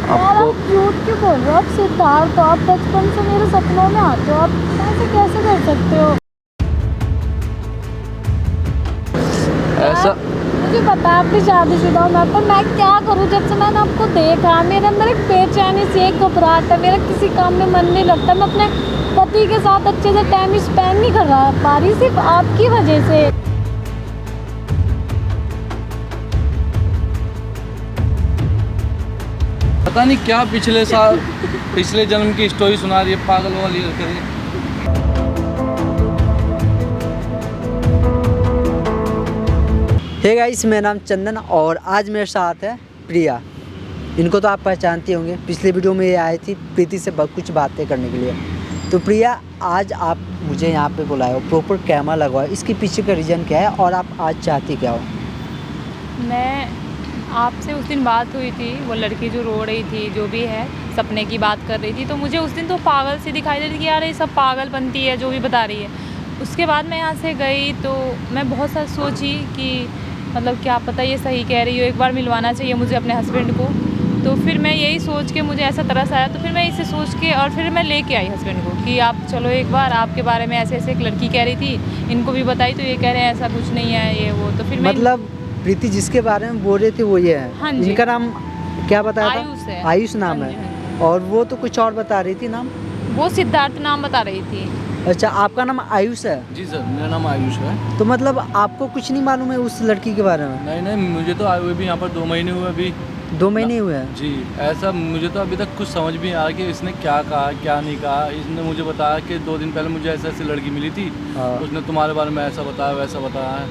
यार आप झूठ क्यों बोल रहे हो? आप सिद्धार्थ हो, आप बचपन से मेरे सपनों में आते हो, आप ऐसे कैसे कर सकते हो? ऐसा मुझे पता है आपकी शादीशुदा हो, मैं, पर मैं क्या करूं? जब से मैंने आपको देखा मेरे अंदर एक बेचैनी सी, एक घबराहट है, मेरा किसी काम में मन नहीं लगता, मैं अपने पति के साथ अच्छे से टाइम स्पेंड नहीं कर पा रही, सिर्फ आपकी वजह से। पता नहीं क्या पिछले जन्म की स्टोरी सुना रही है पागल वाली हरकतें। हे गाइस, मेरा नाम चंदन और आज मेरे साथ है प्रिया। इनको तो आप पहचानती होंगे, पिछले वीडियो में ये आई थी प्रीति से कुछ बातें करने के लिए। तो प्रिया, आज आप मुझे यहाँ पे बुलाए हो, प्रॉपर कैमरा लगवाओ, इसके पीछे का रीज़न क्या है और आप आज चाहती क्या हो? मैं आपसे उस दिन बात हुई थी, वो लड़की जो रो रही थी, जो भी है सपने की बात कर रही थी, तो मुझे उस दिन तो पागल सी दिखाई दे रही थी कि यार ये सब पागलपंती है जो भी बता रही है। उसके बाद मैं यहाँ से गई तो मैं बहुत सा सोची कि मतलब क्या पता ये सही कह रही हो, एक बार मिलवाना चाहिए मुझे अपने हस्बैंड को। तो फिर मैं यही सोच के, मुझे ऐसा तरस आया, तो फिर मैं इसे सोच के और फिर मैं लेके आई हस्बैंड को कि आप चलो एक बार, आपके बारे में ऐसे ऐसे एक लड़की कह रही थी, इनको भी बताई तो ये कह रहे हैं ऐसा कुछ नहीं है ये वो। तो फिर मतलब प्रीति जिसके बारे में बोल रही थी वो ये है? हाँ जी। इनका नाम क्या बताया था? आयुष है। आयुष नाम हाँ जी, है। हाँ और वो तो कुछ और बता रही थी नाम। वो सिद्धार्थ नाम बता रही थी। अच्छा, आपका नाम आयुष है? जी सर, मेरा नाम आयुष है। तो मतलब आपको कुछ नहीं मालूम है उस लड़की के बारे में? नहीं, मुझे तो आए हुए भी यहाँ पर 2 महीने हुए अभी। 2 महीने हुए हैं? जी, ऐसा मुझे तो अभी तक कुछ समझ भी नहीं आ रहा कि इसने क्या कहा क्या नहीं कहा। इसने मुझे बताया कि 2 दिन पहले मुझे ऐसे लड़की मिली थी, हाँ। उसने तुम्हारे बारे में ऐसा बताया वैसा बताया है,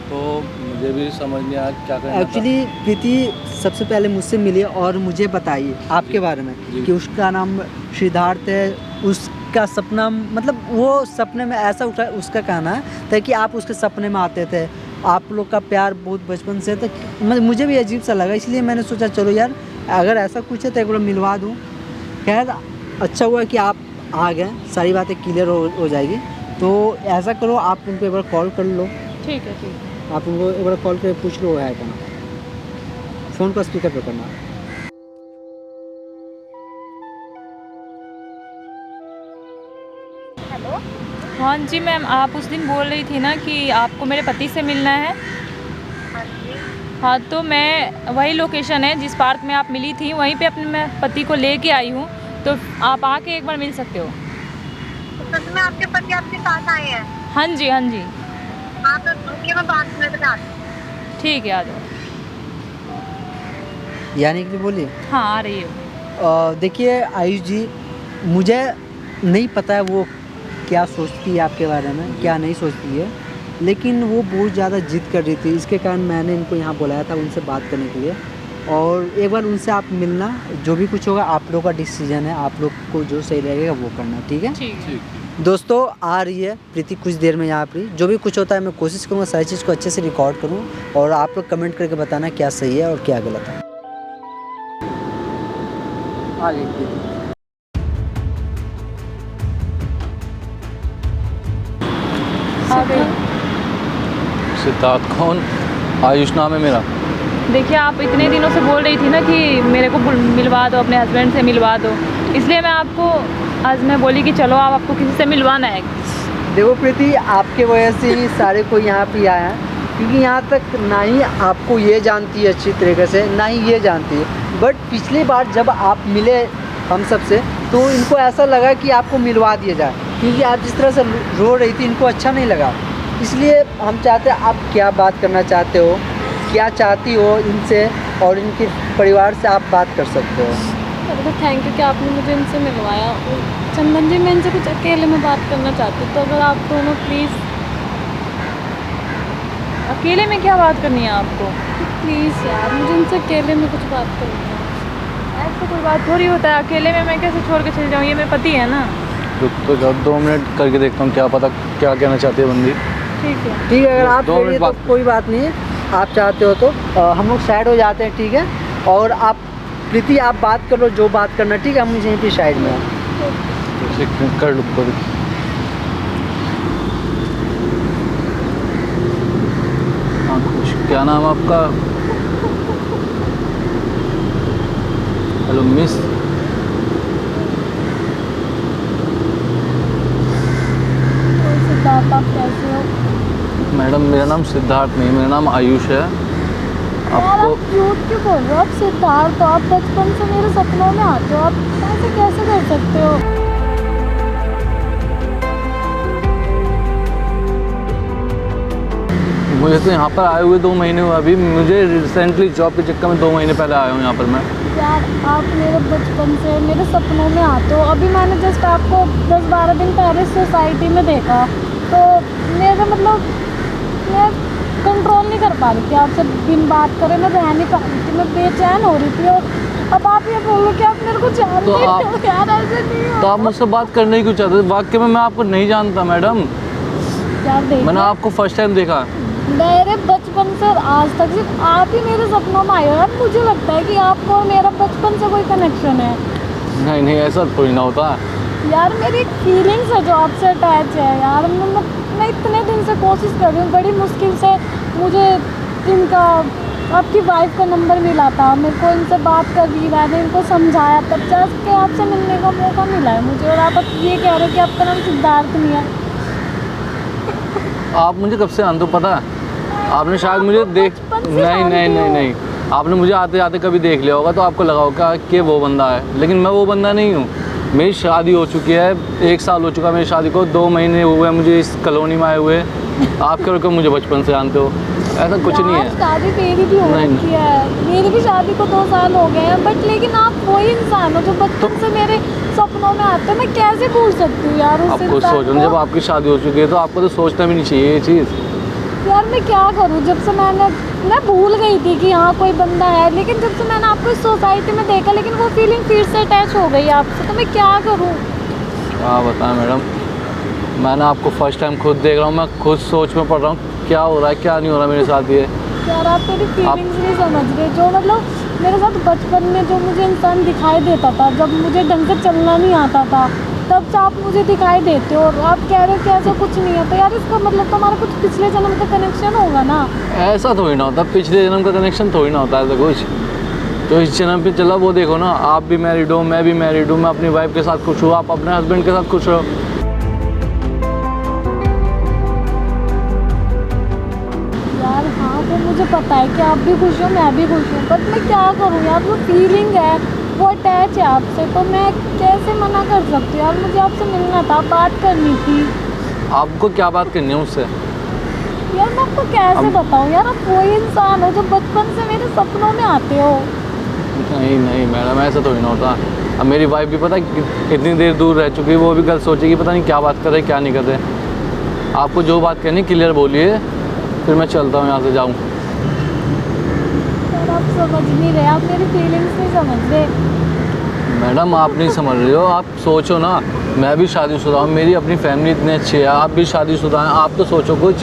तो मुझे भी समझ नहीं आया क्या करना था। एक्चुअली प्रीति सबसे पहले मुझसे मिली और मुझे बताइए आपके बारे में कि उसका नाम सिद्धार्थ है, उसका सपना, मतलब वो सपने में ऐसा उठा, उसका कहना है ताकि आप उसके सपने में आते थे, आप लोग का प्यार बहुत बचपन से था। मुझे भी अजीब सा लगा, इसलिए मैंने सोचा चलो यार अगर ऐसा कुछ है तो एक बार मिलवा दूँ। खैर अच्छा हुआ कि आप आ गए, सारी बातें क्लियर हो जाएगी। तो ऐसा करो, आप उनको एक बार कॉल कर लो। ठीक है, ठीक है। आप उनको एक बार कॉल करके पूछ लो है क्या, फ़ोन को स्पीकर पे करना। हेलो, हाँ जी मैम, आप उस दिन बोल रही थी ना कि आपको मेरे पति से मिलना है। हाँ जी। हाँ, तो मैं वही लोकेशन है जिस पार्क में आप मिली थी, वहीं पे अपने मैं पति को लेके आई हूँ, तो आप आके एक बार मिल सकते हो। तो सच में आपके पति आपके साथ आए हैं? हाँ जी, हाँ जी। हाँ तो रुकिए, मैं 5 मिनट में आती हूँ। ठीक है, आ जाओ। यानी कि बोलिए। हाँ, आ रही हो। देखिए आयुष जी, मुझे नहीं पता है वो क्या सोचती है आपके बारे में, क्या नहीं सोचती है, लेकिन वो बहुत ज़्यादा जिद कर रही थी, इसके कारण मैंने इनको यहाँ बुलाया था उनसे बात करने के लिए। और एक बार उनसे आप मिलना, जो भी कुछ होगा आप लोग का डिसीजन है, आप लोग को जो सही लगेगा वो करना, ठीक है? ठीक है। दोस्तों आ रही है प्रीति कुछ देर में यहाँ पर। जो भी कुछ होता है मैं कोशिश करूँगा सारी चीज़ को अच्छे से रिकॉर्ड करूँ और आप लोग कमेंट करके बताना क्या सही है और क्या गलत है। आ गई प्रीति। आ गई। सिद्धार्थ कौन? आयुष नाम है मेरा। देखिए, आप इतने दिनों से बोल रही थी ना कि मेरे को मिलवा दो, अपने हस्बैंड से मिलवा दो, इसलिए मैं आपको आज मैं बोली कि चलो आप, आपको किसी से मिलवाना है। देखो प्रीति, आपके वजह से ही सारे कोई यहाँ पे आया है, क्योंकि यहाँ तक ना ही आपको ये जानती है अच्छी तरीके से, ना ही ये जानती है। बट पिछली बार जब आप मिले हम सब से, तो इनको ऐसा लगा कि आपको मिलवा दिया जाए, क्योंकि आप जिस तरह से रो रही थी इनको अच्छा नहीं लगा। इसलिए हम चाहते हैं, आप क्या बात करना चाहते हो, क्या चाहती हो इनसे, और इनके परिवार से आप बात कर सकते हो। तो थैंक यू कि आपने मुझे इनसे मिलवाया। चंदन जी, मैं इनसे कुछ अकेले में बात करना चाहती हूँ, तो अगर आप दोनों प्लीज़। अकेले में क्या बात करनी है आपको? प्लीज़ यार, मुझे इनसे अकेले में कुछ बात करनी है। ऐसा कोई बात थोड़ी होता है, अकेले में मैं कैसे छोड़ के चल जाऊँ, ये मेरे पति है ना। रुक तो जाओ, 2 मिनट करके देखता हूँ, क्या पता क्या कहना चाहती है बंदी। ठीक है। ठीक है, अगर आप 2 मिनट तो बात। कोई बात नहीं है, आप चाहते हो तो हम लोग साइड हो जाते हैं, ठीक है? और आप प्रीति आप बात कर लो जो बात करना, ठीक है? हम यहीं पे साइड में हैं। कर लो कभी। हाँ, क्या नाम आपका? हेलो मिस, तो सिद्धार्थ आप कैसे हो? मैडम मेरा नाम सिद्धार्थ नहीं, मेरा नाम आयुष है। यार आपको आप झूठ क्यों बोल रहे हो? आप सिद्धार्थ हो, आप बचपन से मेरे सपनों में आते हो, आप ऐसे कैसे कर सकते हो? मुझे तो यहाँ पर आए हुए 2 महीने हुए, अभी मुझे रिसेंटली जॉब के चक्कर में 2 महीने पहले आया हूँ यहाँ पर मैं। यार आप मेरे बचपन से मेरे सपनों में आते हो। अभी मैंने जस्ट आपको 10-12 दिन पहले सोसाइटी में देखा, तो मेरा मतलब मैं कंट्रोल नहीं कर पा रही थी, आपसे बिन बात करे मैं रह नहीं पा रही थी, मैं बेचैन हो रही थी। और अब आप ये बोलो कि आप मेरे को जानते तो हो? आप- यार ऐसे नहीं हो। तो आप मुझसे बात करने ही क्यों चाहते थे? वाकई में मैं आपको नहीं जानता मैडम, यार देखिए, मैंने आपको फर्स्ट टाइम देखा। मेरे बचपन से आज तक सिर्फ आप ही मेरे सपनों में आए हो। यार मुझे लगता है कि आपको और मेरा बचपन से कोई कनेक्शन है। नहीं नहीं, ऐसा थोड़ी ना होता। यार मेरी एक फीलिंग्स है जो आपसे अटैच है। यार मैं इतने दिन से कोशिश कर रही हूँ, बड़ी मुश्किल से मुझे इनका आपकी वाइफ का नंबर मिला था, मेरे को इनसे बात कर दी, मैंने इनको समझाया, तब जाके आपसे मिलने का मौका मिला है मुझे। और आप अब ये कह रहे हो कि आपका नाम सिद्धार्थ नहीं है। आप मुझे कब से जानते हो पता है? आपने शायद मुझे देख बचपन से नहीं नहीं जानती नहीं हूँ। नहीं, आपने मुझे आते आते कभी देख लिया होगा तो आपको लगा होगा कि वो बंदा है, लेकिन मैं वो बंदा नहीं हूँ। मेरी शादी हो चुकी है, 1 साल हो चुका मेरी शादी को, 2 महीने हुए हैं मुझे इस कॉलोनी में आए हुए। आप क्यों मुझे बचपन से जानते हो? ऐसा कुछ नहीं यार है। शादी मेरी भी हो नहीं, नहीं। रखी है, मेरी भी शादी को 2 साल हो गए हैं, बट लेकिन आप वही इंसान हो जो बचपन से मेरे सपनों में आते हो। मैं कैसे भूल सकती हूँ यार उस आप खुद इंसान सोचो, को? जब आपकी शादी हो चुकी है तो आपको तो सोचना भी नहीं चाहिए ये चीज़। यार मैं क्या करूँ, जब से मैं भूल गई थी कि हाँ कोई बंदा है, लेकिन जब से मैंने आपको इस सोसाइटी में देखा, लेकिन वो फीलिंग फिर से अटैच हो गई आपसे, तो मैं क्या करूँ? हाँ बताएं मैडम, मैंने आपको फर्स्ट टाइम खुद देख रहा हूँ, मैं खुद सोच में पड़ रहा हूँ क्या हो रहा है क्या नहीं हो रहा मेरे साथ ये। यार आप मेरी फीलिंग्स नहीं समझ रहे। जो मतलब मेरे साथ बचपन में जो मुझे इंसान दिखाई देता था, जब मुझे ढंग से चलना नहीं आता था, तब से आप मुझे दिखाई देते हो और आप कह रहे हो कि ऐसा कुछ नहीं है, तो यार इसका मतलब तो हमारा कुछ पिछले जन्म का कनेक्शन होगा ना। ऐसा थोड़ी ना होता, पिछले जन्म का कनेक्शन थोड़ी ना होता ऐसा कुछ। तो इस जन्म पे चला वो देखो ना, आप भी मैरिड हो, मैं भी मैरिड हूँ, मैं अपनी वाइफ के साथ खुश हूँ, आप अपने हस्बैंड के साथ खुश हो। यार हाँ वो मुझे पता है कि आप भी खुश हो, मैं भी खुश हूँ, बट मैं क्या करूँ यार, वो फीलिंग है, वो अटैच है आपसे, तो मैं कैसे मना कर सकती हूँ? यार मुझे आपसे मिलना था, बात करनी थी। आपको क्या बात करनी है मुझसे? यार मैं आपको कैसे बताऊँ यार, आप वही इंसान हो जो बचपन से मेरे सपनों में आते हो। नहीं नहीं मैडम, ऐसा थोड़ी ना होता। अब मेरी वाइफ भी पता है कितनी देर दूर रह चुकी है, वो भी कल सोचेगी पता नहीं क्या बात कर रहे क्या नहीं कर रहे। आपको जो बात कहनी क्लियर बोलिए, फिर मैं चलता हूँ यहाँ से जाऊँ। यार आप समझ नहीं रहे, आप मेरी फीलिंग्स नहीं समझ रहे। मैडम आप नहीं समझ रहे हो, आप सोचो ना, मैं भी शादीशुदा हूँ, मेरी अपनी फैमिली इतनी अच्छी है, आप भी शादीशुदा हैं, आप तो सोचो कुछ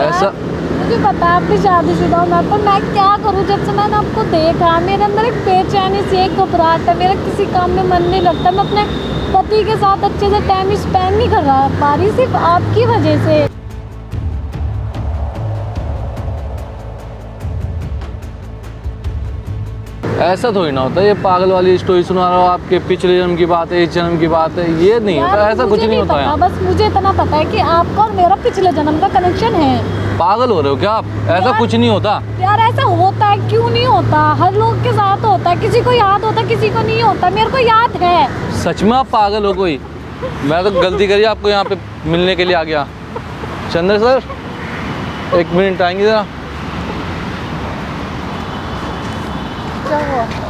ऐसा। मुझे पता है आप भी शादीशुदा हो, मैं क्या करूँ? जब से मैंने आपको देखा, मेरे अंदर एक बेचैनी सी, एक घबराहट है, मेरा किसी काम में मन नहीं लगता, मैं अपने पति के साथ अच्छे से टाइम स्पेंड नहीं कर पा रही, सिर्फ आपकी वजह से। ऐसा थोड़ी ना होता, ये पागल वाली स्टोरी सुना रहा हो, आपके पिछले जन्म की बात है, इस जन्म की बात है, ये नहीं यार, होता, ऐसा कुछ मुझे नहीं होता पता, है। बस मुझे इतना पता है कि आपका और मेरा पिछले जन्म का कनेक्शन है। पागल हो रहे हो क्या आप? ऐसा यार- कुछ नहीं होता। यार ऐसा होता है, क्यों नहीं होता? हर लोग के साथ होता है, किसी को याद होता है, किसी को नहीं होता, मेरे को याद है। सच में आप पागल हो कोई? मैं तो गलती करी आपको यहाँ पे मिलने के लिए आ गया। चंद्र सर 1 मिनट आएंगे ज़रा,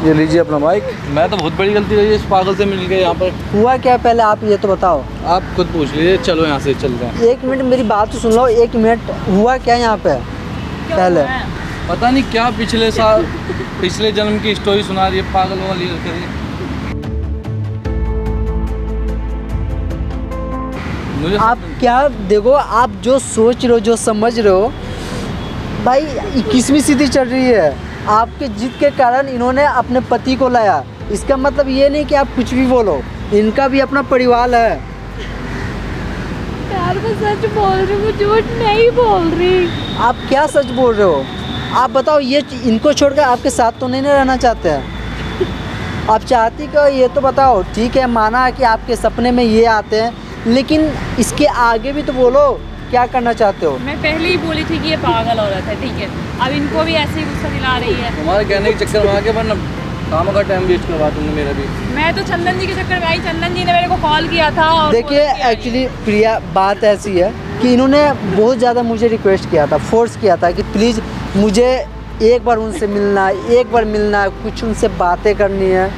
ये लीजिए अपना माइक। मैं तो बहुत बड़ी गलती करी इस पागल से मिल के यहाँ पर। हुआ क्या पहले आप ये तो बताओ। आप खुद पूछ लीजिए, चलो यहाँ से चलते हैं। 1 मिनट मेरी बात तो सुन लो, 1 मिनट। हुआ क्या यहाँ पे पहले? पता नहीं क्या पिछले साल पिछले जन्म की स्टोरी सुना रही है पागल वाली हरकतें। मुझे आप क्या देखो, आप जो सोच रहे हो, जो समझ रहे हो, भाई 21वीं सदी चल रही है। आपके जिद के कारण इन्होंने अपने पति को लाया, इसका मतलब ये नहीं कि आप कुछ भी बोलो, इनका भी अपना परिवार है। यार मैं सच बोल रही हूँ, झूठ नहीं बोल रही। आप क्या सच बोल रहे हो? आप बताओ, ये इनको छोड़कर आपके साथ तो नहीं ना रहना चाहते हैं? आप चाहती को ये तो बताओ, ठीक है माना कि आपके सपने में ये आते हैं, लेकिन इसके आगे भी तो बोलो क्या करना चाहते हो। मैं पहले ही बोली थी कि ये पागल औरत है, ठीक है, अब इनको भी ऐसे ही गुस्सा दिला रही है। तुम्हारे कहने के चक्कर में आके वरना काम का टाइम वेस्ट करवा तुमने मेरा भी। मैं तो चंदन जी के चक्कर में आई, चंदन जी ने मेरे को कॉल किया था और देखिए एक्चुअली प्रिया बात ऐसी है कि इन्होंने बहुत ज़्यादा मुझे रिक्वेस्ट किया था, फोर्स किया था कि प्लीज़ मुझे एक बार उनसे मिलना है, एक बार मिलना है, कुछ उनसे बातें करनी है।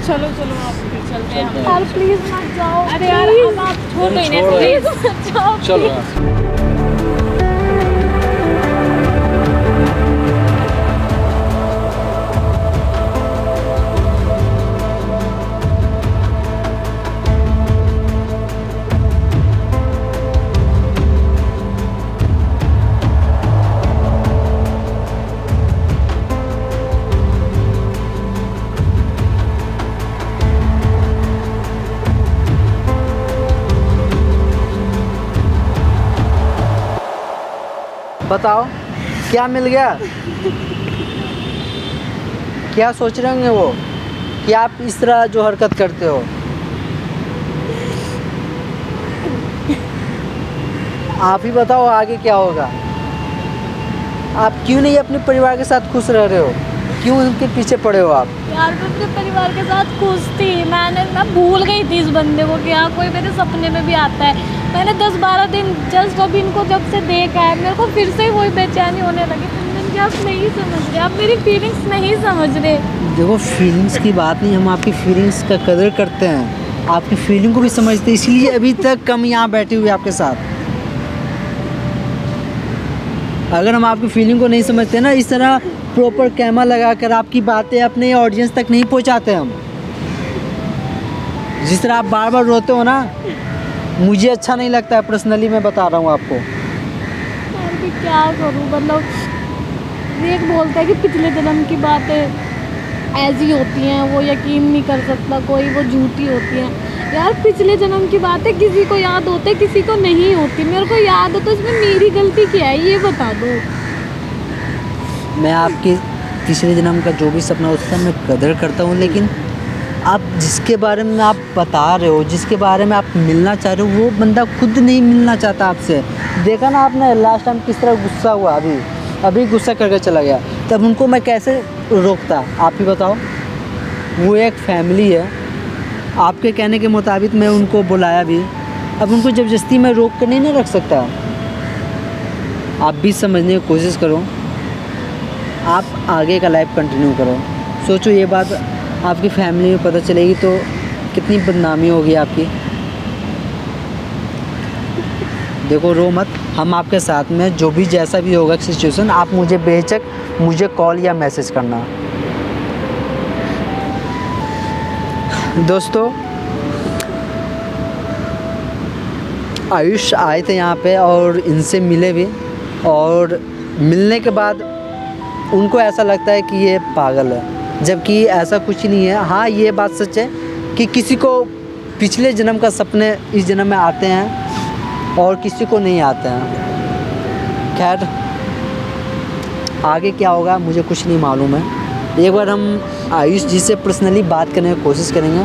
चलो चलो आप फिर चलते हैं हम। यार प्लीज मत जाओ। अरे यार अब आप छोड़ दो इन्हें छोड़ प्लीज। मत जाओ चलो बताओ क्या मिल गया? क्या सोच रहे होंगे वो कि आप इस तरह जो हरकत करते हो? आप ही बताओ आगे क्या होगा। आप क्यों नहीं अपने परिवार के साथ खुश रह रहे हो? क्यों उनके पीछे पड़े हो आप? यार मैं अपने परिवार के साथ खुश थी। मैं भूल गई थी इस बंदे को कि हाँ कोई मेरे सपने में भी आता है। मैंने 10-12 दिन जस्ट अभी इनको जब से देखा है मेरे को फिर से ही वही बेचैनी होने लगी। कि आप नहीं समझ रहे, आप मेरी फीलिंग्स नहीं समझ रहे। देखो फीलिंग्स की बात नहीं, हम आपकी फीलिंग्स का कदर करते हैं, आपकी फीलिंग को भी समझते हैं, इसलिए अभी तक हम यहाँ बैठे हुए आपके साथ। अगर हम आपकी फीलिंग को नहीं समझते ना, इस तरह प्रॉपर कैमरा लगाकर आपकी बातें अपने ऑडियंस तक नहीं पहुँचाते हम। जिस तरह आप बार बार रोते हो ना, मुझे अच्छा नहीं लगता है पर्सनली, मैं बता रहा हूँ आपको। यार मैं क्या करूँ, मतलब एक बोलता है कि पिछले जन्म की बातें ऐसी होती हैं, वो यकीन नहीं कर सकता कोई, वो झूठी होती हैं। यार पिछले जन्म की बातें किसी को याद होते, किसी को नहीं होती। मेरे को याद हो तो इसमें मेरी गलती क्या है ये बता दो। मैं आपके पिछले जन्म का जो भी सपना उसका मैं कदर करता हूँ, लेकिन आप जिसके बारे में आप बता रहे हो, जिसके बारे में आप मिलना चाह रहे हो, वो बंदा खुद नहीं मिलना चाहता आपसे। देखा ना आपने लास्ट टाइम किस तरह गुस्सा हुआ, अभी गुस्सा करके चला गया। तब उनको मैं कैसे रोकता, आप ही बताओ। वो एक फैमिली है, आपके कहने के मुताबिक मैं उनको बुलाया भी, अब उनको ज़बरदस्ती मैं रोक कर नहीं ना रख सकता। आप भी समझने की कोशिश करो, आप आगे का लाइफ कंटिन्यू करो। सोचो ये बात आपकी फैमिली में पता चलेगी तो कितनी बदनामी होगी आपकी। देखो रो मत, हम आपके साथ में, जो भी जैसा भी होगा सिचुएशन, आप मुझे बेझिझक मुझे कॉल या मैसेज करना। दोस्तों आयुष आए थे यहाँ पे और इनसे मिले भी, और मिलने के बाद उनको ऐसा लगता है कि ये पागल है, जबकि ऐसा कुछ नहीं है। हाँ ये बात सच है कि किसी को पिछले जन्म का सपने इस जन्म में आते हैं और किसी को नहीं आते हैं। खैर आगे क्या होगा मुझे कुछ नहीं मालूम है। एक बार हम आयुष जी से पर्सनली बात करने की कोशिश करेंगे।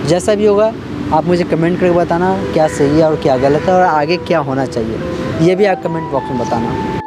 जैसा भी होगा आप मुझे कमेंट करके बताना क्या सही है और क्या गलत है और आगे क्या होना चाहिए, ये भी आप कमेंट बॉक्स में बताना।